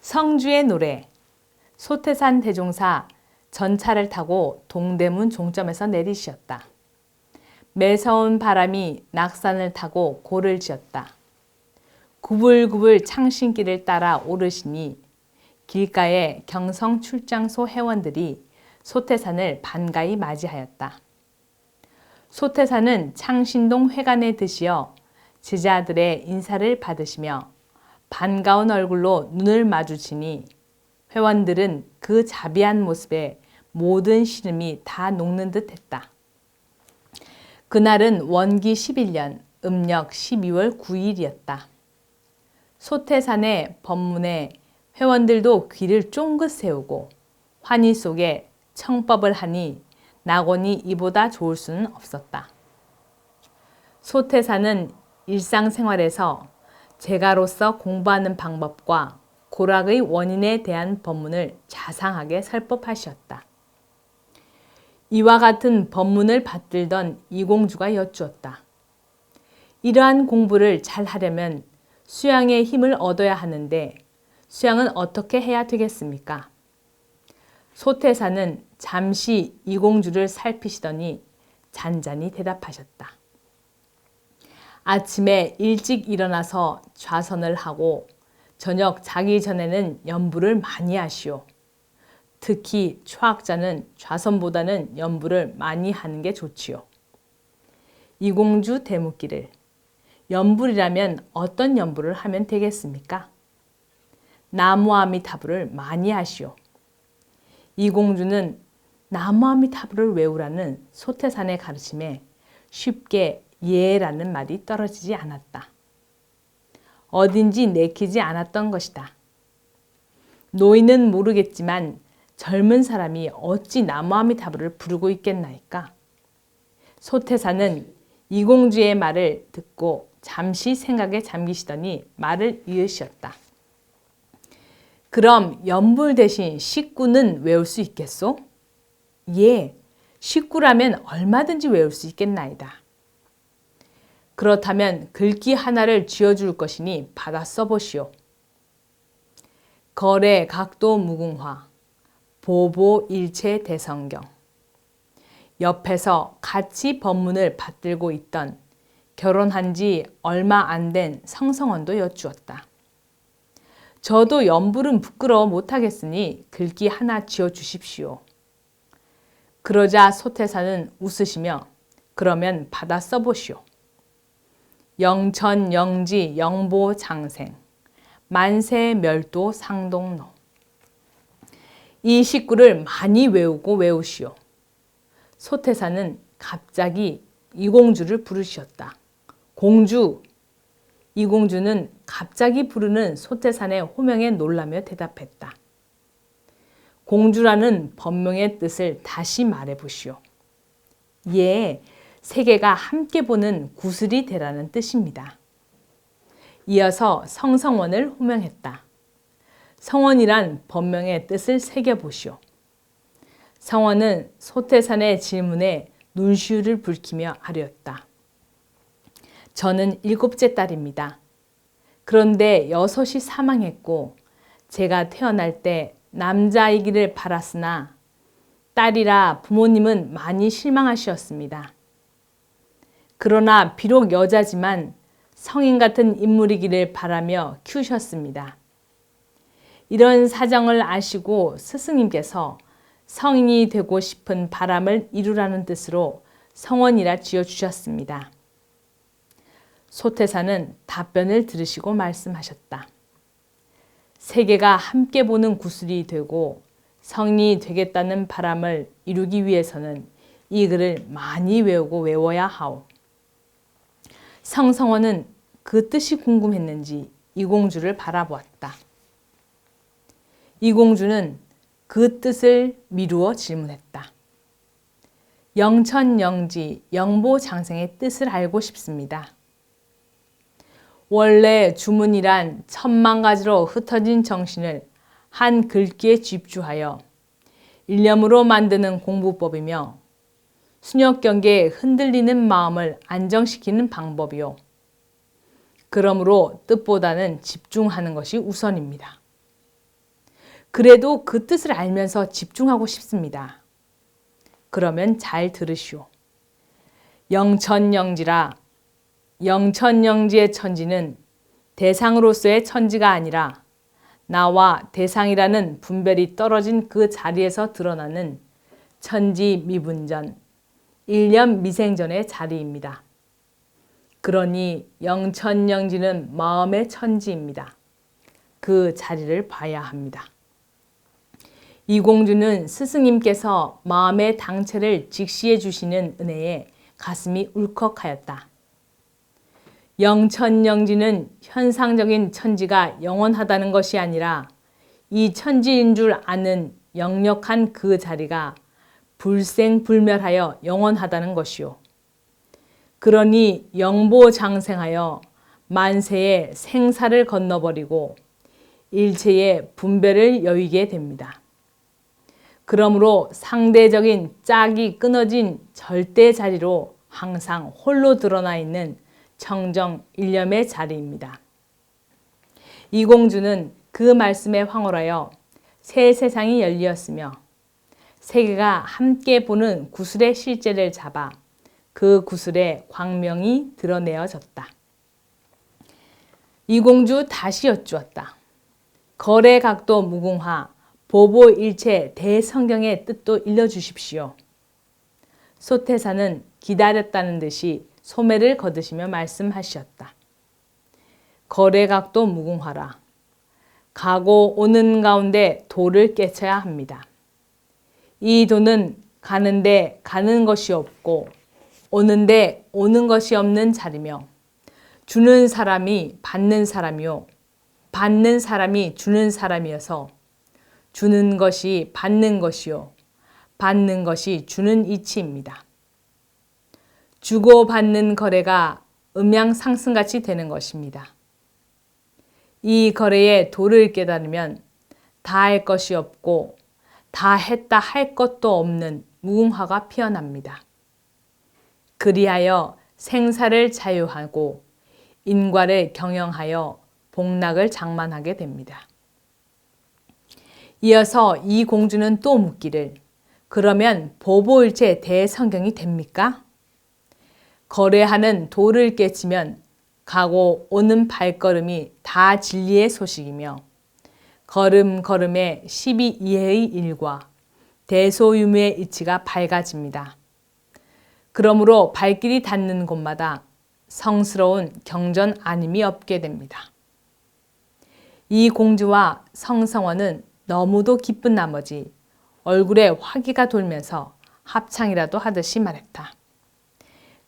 성주의 노래. 소태산 대종사 전차를 타고 동대문 종점에서 내리시었다. 매서운 바람이 낙산을 타고 고를 지었다. 구불구불 창신길을 따라 오르시니 길가에 경성 출장소 회원들이 소태산을 반가이 맞이하였다. 소태산은 창신동 회관에 드시어 제자들의 인사를 받으시며 반가운 얼굴로 눈을 마주치니 회원들은 그 자비한 모습에 모든 시름이 다 녹는 듯 했다. 그날은 원기 11년 음력 12월 9일이었다. 소태산의 법문에 회원들도 귀를 쫑긋 세우고 환희 속에 청법을 하니 낙원이 이보다 좋을 수는 없었다. 소태산은 일상생활에서 제가로서 공부하는 방법과 고락의 원인에 대한 법문을 자상하게 설법하시었다. 이와 같은 법문을 받들던 이공주가 여쭈었다. 이러한 공부를 잘 하려면 수양의 힘을 얻어야 하는데 수양은 어떻게 해야 되겠습니까? 소태산은 잠시 이공주를 살피시더니 잔잔히 대답하셨다. 아침에 일찍 일어나서 좌선을 하고 저녁 자기 전에는 연부를 많이 하시오. 특히 초학자는 좌선보다는 연부를 많이 하는 게 좋지요. 이공주 대묻기를 연불이라면 어떤 연부를 하면 되겠습니까? 나무아미타불을 많이 하시오. 이공주는 나무아미타불을 외우라는 소태산의 가르침에 쉽게 예라는 말이 떨어지지 않았다. 어딘지 내키지 않았던 것이다. 노인은 모르겠지만 젊은 사람이 어찌 나무아미타불을 부르고 있겠나이까? 소태산은 이공주의 말을 듣고 잠시 생각에 잠기시더니 말을 이으셨다. 그럼 연불 대신 식구는 외울 수 있겠소? 예, 식구라면 얼마든지 외울 수 있겠나이다. 그렇다면 글귀 하나를 쥐어줄 것이니 받아 써보시오. 거래 각도 무궁화, 보보 일체 대성경. 옆에서 같이 법문을 받들고 있던 결혼한 지 얼마 안 된 성성원도 여쭈었다. 저도 연불은 부끄러워 못하겠으니 글귀 하나 쥐어주십시오. 그러자 소태산은 웃으시며 그러면 받아 써보시오. 영천 영지 영보 장생 만세 멸도 상동로. 이 식구를 많이 외우고 외우시오. 소태산은 갑자기 이공주를 부르시었다. 공주! 이공주는 갑자기 부르는 소태산의 호명에 놀라며 대답했다. 공주라는 법명의 뜻을 다시 말해보시오. 예, 세계가 함께 보는 구슬이 되라는 뜻입니다. 이어서 성성원을 호명했다. 성원이란 법명의 뜻을 새겨보시오. 성원은 소태산의 질문에 눈시울을 붉히며 아뢰었다. 저는 7째 딸입니다. 그런데 6이 사망했고 제가 태어날 때 남자이기를 바랐으나 딸이라 부모님은 많이 실망하셨습니다. 그러나 비록 여자지만 성인 같은 인물이기를 바라며 키우셨습니다. 이런 사정을 아시고 스승님께서 성인이 되고 싶은 바람을 이루라는 뜻으로 성원이라 지어주셨습니다. 소태산은 답변을 들으시고 말씀하셨다. 세계가 함께 보는 구슬이 되고 성인이 되겠다는 바람을 이루기 위해서는 이 글을 많이 외우고 외워야 하오. 성성원은 그 뜻이 궁금했는지 이공주를 바라보았다. 이공주는 그 뜻을 미루어 질문했다. 영천영지 영보 장생의 뜻을 알고 싶습니다. 원래 주문이란 1000가지로 흩어진 정신을 한 글귀에 집중하여 일념으로 만드는 공부법이며 수녀경계에 흔들리는 마음을 안정시키는 방법이요. 그러므로 뜻보다는 집중하는 것이 우선입니다. 그래도 그 뜻을 알면서 집중하고 싶습니다. 그러면 잘 들으시오. 영천영지라. 영천영지의 천지는 대상으로서의 천지가 아니라 나와 대상이라는 분별이 떨어진 그 자리에서 드러나는 천지미분전, 일념미생전의 자리입니다. 그러니 영천영지는 마음의 천지입니다. 그 자리를 봐야 합니다. 이공주는 스승님께서 마음의 당체를 직시해 주시는 은혜에 가슴이 울컥하였다. 영천영지는 현상적인 천지가 영원하다는 것이 아니라 이 천지인 줄 아는 역력한 그 자리가 불생불멸하여 영원하다는 것이요. 그러니 영보장생하여 만세의 생사를 건너버리고 일체의 분별을 여의게 됩니다. 그러므로 상대적인 짝이 끊어진 절대 자리로 항상 홀로 드러나 있는 청정 일념의 자리입니다. 이공주는 그 말씀에 황홀하여 새 세상이 열리었으며 세계가 함께 보는 구슬의 실제를 잡아 그 구슬의 광명이 드러내어졌다. 이공주 다시 여쭈었다. 거래각도 무궁화 보보일체 대성경의 뜻도 일러주십시오. 소태사는 기다렸다는 듯이 소매를 거두시며 말씀하셨다. 거래각도 무궁화라. 가고 오는 가운데 도를 깨쳐야 합니다. 이 도는 가는데 가는 것이 없고 오는데 오는 것이 없는 자리며 주는 사람이 받는 사람이요 받는 사람이 주는 사람이어서 주는 것이 받는 것이요 받는 것이 주는 이치입니다. 주고받는 거래가 음양상승같이 되는 것입니다. 이 거래의 도를 깨달으면 다 할 것이 없고 다 했다 할 것도 없는 무궁화가 피어납니다. 그리하여 생사를 자유하고 인과를 경영하여 복락을 장만하게 됩니다. 이어서 이 공주는 또 묻기를 그러면 보보일체 대성경이 됩니까? 거래하는 도를 깨치면 가고 오는 발걸음이 다 진리의 소식이며 걸음걸음에 12이해의 일과 대소유무의 이치가 밝아집니다. 그러므로 발길이 닿는 곳마다 성스러운 경전 아님이 없게 됩니다. 이 공주와 성성원은 너무도 기쁜 나머지 얼굴에 화기가 돌면서 합창이라도 하듯이 말했다.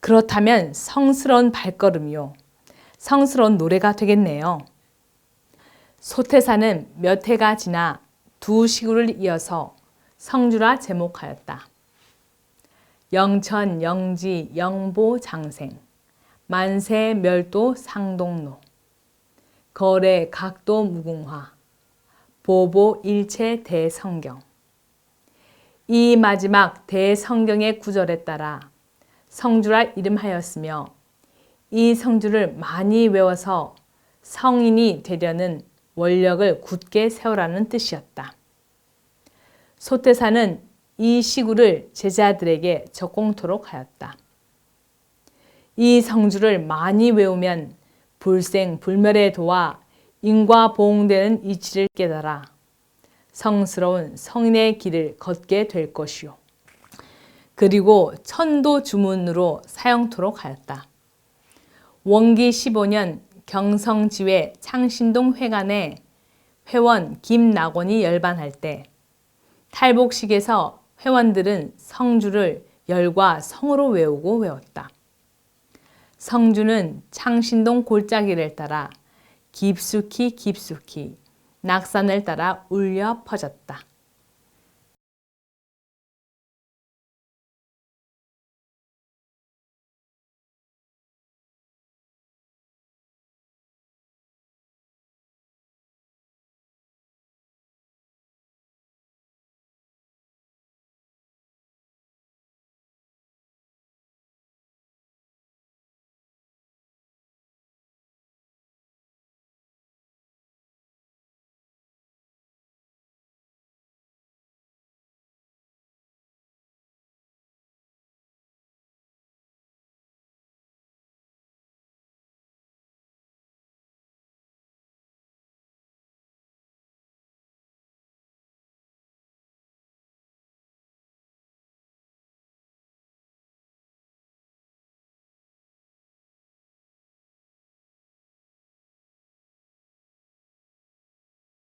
그렇다면 성스러운 발걸음이요. 성스러운 노래가 되겠네요. 소태사는 몇 해가 지나 두 시구를 이어서 성주라 제목하였다. 영천, 영지, 영보, 장생, 만세, 멸도, 상동로, 거래, 각도, 무궁화, 보보, 일체, 대성경. 이 마지막 대성경의 구절에 따라 성주라 이름하였으며 이 성주를 많이 외워서 성인이 되려는 원력을 굳게 세우라는 뜻이었다. 소태사는 이 시구를 제자들에게 적공토록 하였다. 이 성주를 많이 외우면 불생불멸의 도와 인과보응되는 이치를 깨달아 성스러운 성인의 길을 걷게 될 것이요. 그리고 천도주문으로 사용토록 하였다. 원기 15년 경성지회 창신동 회관에 회원 김낙원이 열반할 때 탈복식에서 회원들은 성주를 열과 성으로 외웠다. 성주는 창신동 골짜기를 따라 깊숙이 낙산을 따라 울려 퍼졌다.